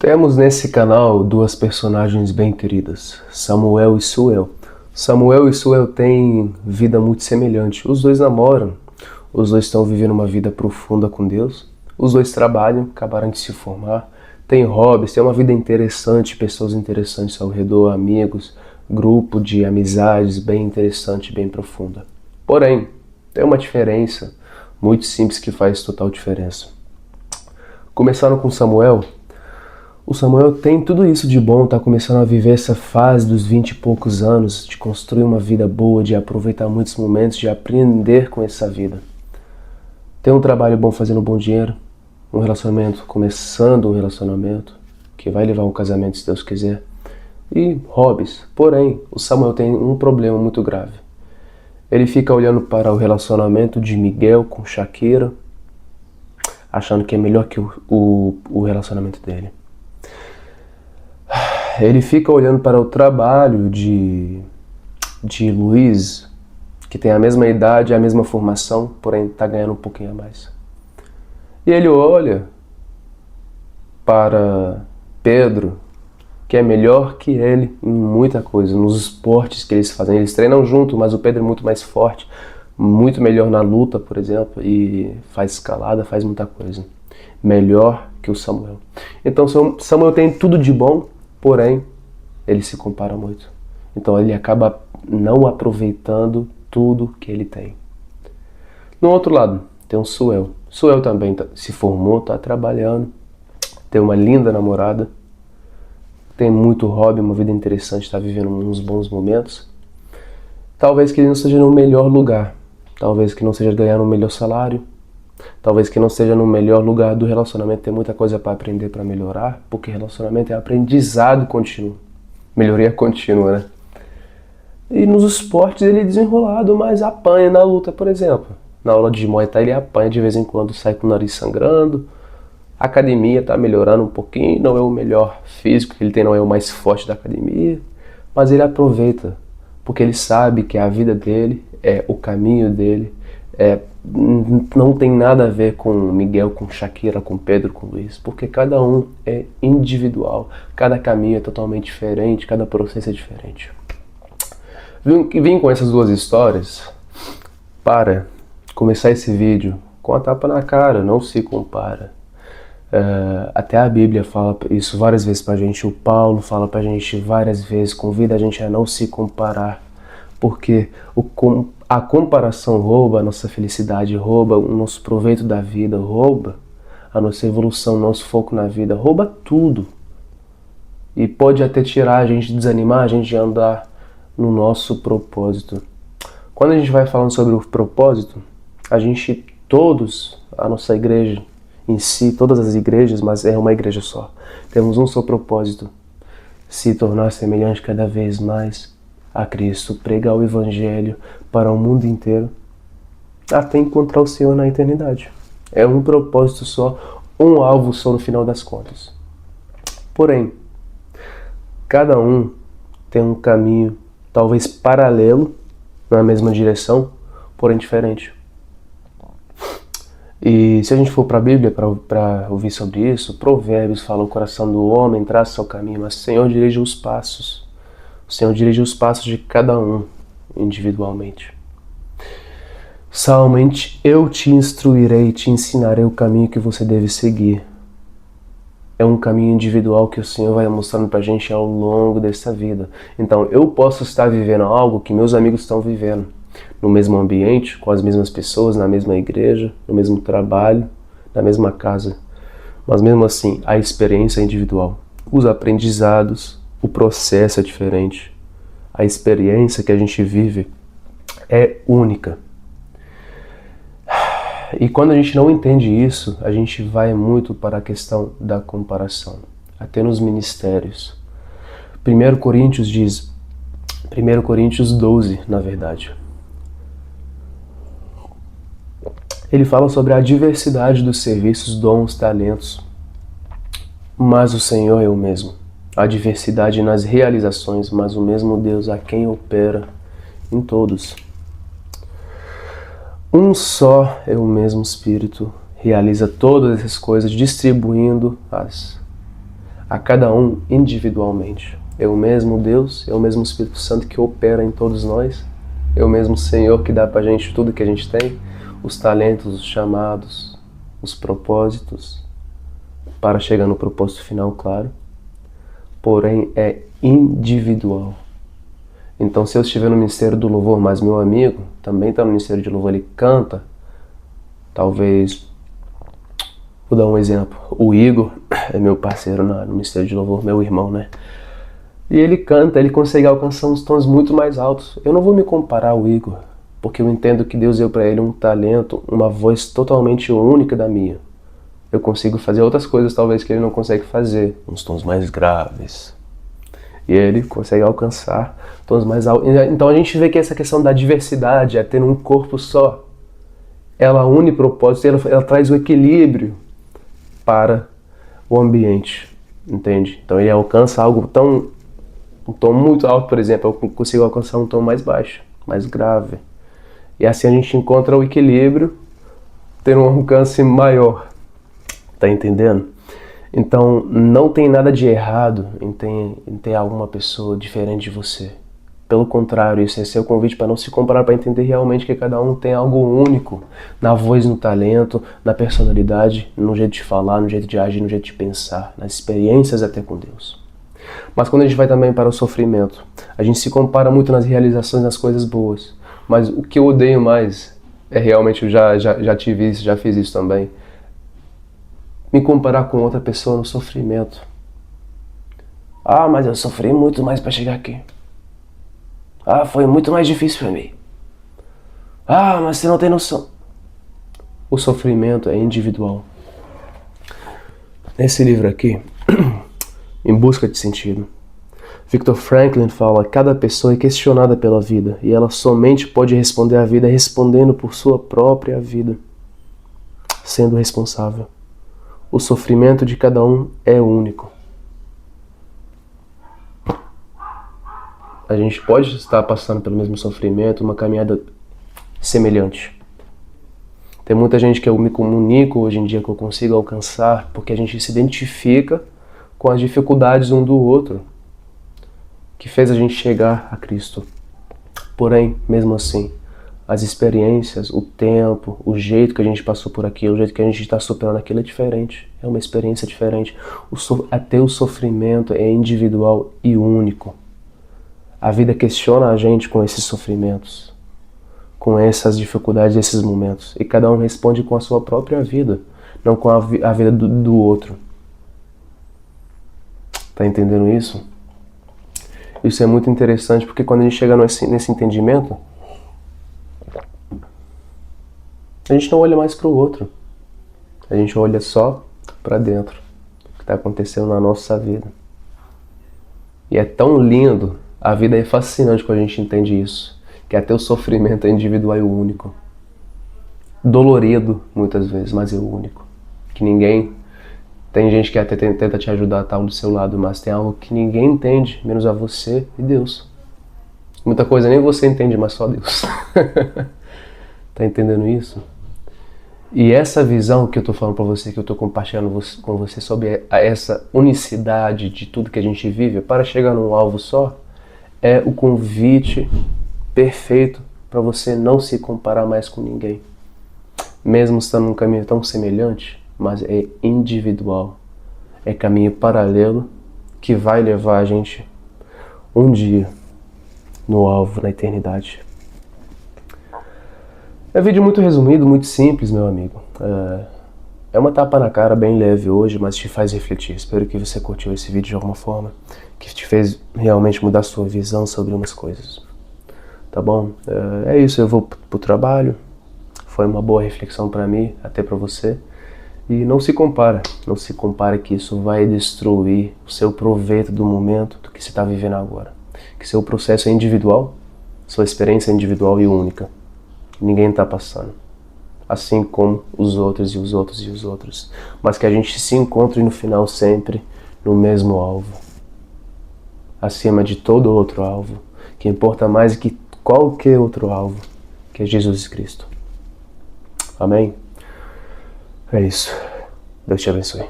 Temos nesse canal duas personagens bem queridas, Samuel e Suel. Samuel e Suel têm vida muito semelhante. Os dois namoram, os dois estão vivendo uma vida profunda com Deus, os dois trabalham, acabaram de se formar, têm hobbies, têm uma vida interessante, pessoas interessantes ao redor, amigos, grupo de amizades bem interessante, bem profunda. Porém, tem uma diferença muito simples que faz total diferença. Começaram com Samuel. O Samuel tem tudo isso de bom, está começando a viver essa fase dos 20 e poucos anos, de construir uma vida boa, de aproveitar muitos momentos, de aprender com essa vida. Tem um trabalho bom fazendo um bom dinheiro, um relacionamento, começando um relacionamento, que vai levar ao casamento se Deus quiser, e hobbies. Porém, o Samuel tem um problema muito grave. Ele fica olhando para o relacionamento de Miguel com Shakira, achando que é melhor que o relacionamento dele. Ele fica olhando para o trabalho de Luiz, que tem a mesma idade, a mesma formação, porém está ganhando um pouquinho a mais. E ele olha para Pedro, que é melhor que ele em muita coisa, nos esportes que eles fazem. Eles treinam junto, mas o Pedro é muito mais forte, muito melhor na luta, por exemplo, e faz escalada, faz muita coisa. Melhor que o Samuel. Então Samuel tem tudo de bom, porém, ele se compara muito. Então ele acaba não aproveitando tudo que ele tem. No outro lado, tem o Suel. Suel também se formou, está trabalhando, tem uma linda namorada, tem muito hobby, uma vida interessante, está vivendo uns bons momentos. Talvez que ele não esteja no melhor lugar, talvez que não seja ganhando o melhor salário, talvez que não seja no melhor lugar do relacionamento, tem muita coisa para aprender, para melhorar, porque relacionamento é aprendizado contínuo, melhoria contínua, né? E nos esportes ele é desenrolado, mas apanha na luta, por exemplo. Na aula de Muay Thai ele apanha de vez em quando, sai com o nariz sangrando. A academia está melhorando um pouquinho, não é o melhor físico que ele tem, não é o mais forte da academia, mas ele aproveita, porque ele sabe que a vida dele, é o caminho dele, não tem nada a ver com Miguel, com Shakira, com Pedro, com Luiz, porque cada um é individual, cada caminho é totalmente diferente, cada processo é diferente. Vim com essas duas histórias para começar esse vídeo com a tapa na cara, não se compara. Até a Bíblia fala isso várias vezes pra gente, o Paulo fala pra gente várias vezes, convida a gente a não se comparar, porque a comparação rouba a nossa felicidade, rouba o nosso proveito da vida, rouba a nossa evolução, nosso foco na vida, rouba tudo. E pode até tirar a gente, desanimar a gente de andar no nosso propósito. Quando a gente vai falando sobre o propósito, a nossa igreja em si, todas as igrejas, mas é uma igreja só. Temos um só propósito: se tornar semelhante cada vez mais a Cristo, pregar o Evangelho para o mundo inteiro, até encontrar o Senhor na eternidade. É um propósito só, um alvo só no final das contas. Porém, cada um tem um caminho talvez paralelo, na mesma direção, porém diferente. E se a gente for para a Bíblia para ouvir sobre isso, Provérbios fala: o coração do homem traça seu caminho, mas o Senhor dirige os passos. O Senhor dirige os passos de cada um individualmente. Salmo: eu te instruirei, te ensinarei o caminho que você deve seguir. É um caminho individual que o Senhor vai mostrando pra gente ao longo dessa vida. Então eu posso estar vivendo algo que meus amigos estão vivendo, no mesmo ambiente, com as mesmas pessoas, na mesma igreja, no mesmo trabalho, na mesma casa. Mas mesmo assim, a experiência é individual. Os aprendizados, o processo é diferente. A experiência que a gente vive é única. E quando a gente não entende isso, a gente vai muito para a questão da comparação, até nos ministérios. 1 Coríntios diz, 1 Coríntios 12, na verdade. Ele fala sobre a diversidade dos serviços, dons, talentos, mas o Senhor é o mesmo. A diversidade nas realizações, mas o mesmo Deus a quem opera em todos. Um só é o mesmo Espírito, realiza todas essas coisas, distribuindo a cada um individualmente. É o mesmo Deus, é o mesmo Espírito Santo que opera em todos nós, é o mesmo Senhor que dá pra gente tudo que a gente tem, os talentos, os chamados, os propósitos, para chegar no propósito final, claro. Porém, é individual. Então, se eu estiver no Ministério do Louvor, mas meu amigo também está no Ministério de Louvor, ele canta, talvez, vou dar um exemplo, o Igor é meu parceiro no Ministério de Louvor, meu irmão, né? E ele canta, ele consegue alcançar uns tons muito mais altos. Eu não vou me comparar ao Igor, porque eu entendo que Deus deu para ele um talento, uma voz totalmente única da minha. Eu consigo fazer outras coisas talvez que ele não consegue fazer, uns tons mais graves. E ele consegue alcançar tons mais altos. Então a gente vê que essa questão da diversidade, é ter um corpo só, ela une propósitos, ela traz o equilíbrio para o ambiente, entende? Então ele alcança algo um tom muito alto, por exemplo, eu consigo alcançar um tom mais baixo, mais grave. E assim a gente encontra o equilíbrio, ter um alcance maior, tá entendendo? Então, não tem nada de errado em ter alguma pessoa diferente de você. Pelo contrário, isso é seu convite para não se comparar, para entender realmente que cada um tem algo único na voz, no talento, na personalidade, no jeito de falar, no jeito de agir, no jeito de pensar, nas experiências até com Deus. Mas quando a gente vai também para o sofrimento, a gente se compara muito nas realizações, nas coisas boas. Mas o que eu odeio mais é realmente, eu já tive isso, já fiz isso também, me comparar com outra pessoa no sofrimento. Ah, mas eu sofri muito mais para chegar aqui. Ah, foi muito mais difícil para mim. Ah, mas você não tem noção. O sofrimento é individual. Nesse livro aqui, Em Busca de Sentido, Viktor Frankl fala: cada pessoa é questionada pela vida e ela somente pode responder à vida respondendo por sua própria vida, sendo responsável. O sofrimento de cada um é único. A gente pode estar passando pelo mesmo sofrimento, uma caminhada semelhante. Tem muita gente que eu me comunico hoje em dia, que eu consigo alcançar, porque a gente se identifica com as dificuldades um do outro, que fez a gente chegar a Cristo. Porém, mesmo assim, as experiências, o tempo, o jeito que a gente passou por aquilo, o jeito que a gente está superando aquilo é diferente. É uma experiência diferente. Até o sofrimento é individual e único. A vida questiona a gente com esses sofrimentos, com essas dificuldades, esses momentos. E cada um responde com a sua própria vida, não com a vida do outro. Tá entendendo isso? Isso é muito interessante, porque quando a gente chega nesse entendimento, a gente não olha mais para o outro. A gente olha só para dentro, o que está acontecendo na nossa vida. E é tão lindo, a vida é fascinante quando a gente entende isso, que até o sofrimento é individual e único. Dolorido, muitas vezes, mas é único. Que ninguém... Tem gente que até tenta te ajudar, tá do seu lado, mas tem algo que ninguém entende, menos a você e Deus. Muita coisa nem você entende, mas só Deus. Tá entendendo isso? E essa visão que eu tô falando pra você, que eu tô compartilhando com você sobre essa unicidade de tudo que a gente vive, para chegar num alvo só, é o convite perfeito para você não se comparar mais com ninguém. Mesmo estando num caminho tão semelhante, mas é individual. É caminho paralelo que vai levar a gente um dia no alvo, na eternidade. É um vídeo muito resumido, muito simples, meu amigo. É uma tapa na cara bem leve hoje, mas te faz refletir. Espero que você curtiu esse vídeo de alguma forma, que te fez realmente mudar sua visão sobre umas coisas. Tá bom? É isso, eu vou pro trabalho. Foi uma boa reflexão para mim, até para você. E não se compara que isso vai destruir o seu proveito do momento, do que você está vivendo agora. Que seu processo é individual, sua experiência é individual e única. Ninguém está passando. Assim como os outros e os outros e os outros. Mas que a gente se encontre no final sempre no mesmo alvo. Acima de todo outro alvo. Que importa mais que qualquer outro alvo, que é Jesus Cristo. Amém? É isso. Deus te abençoe.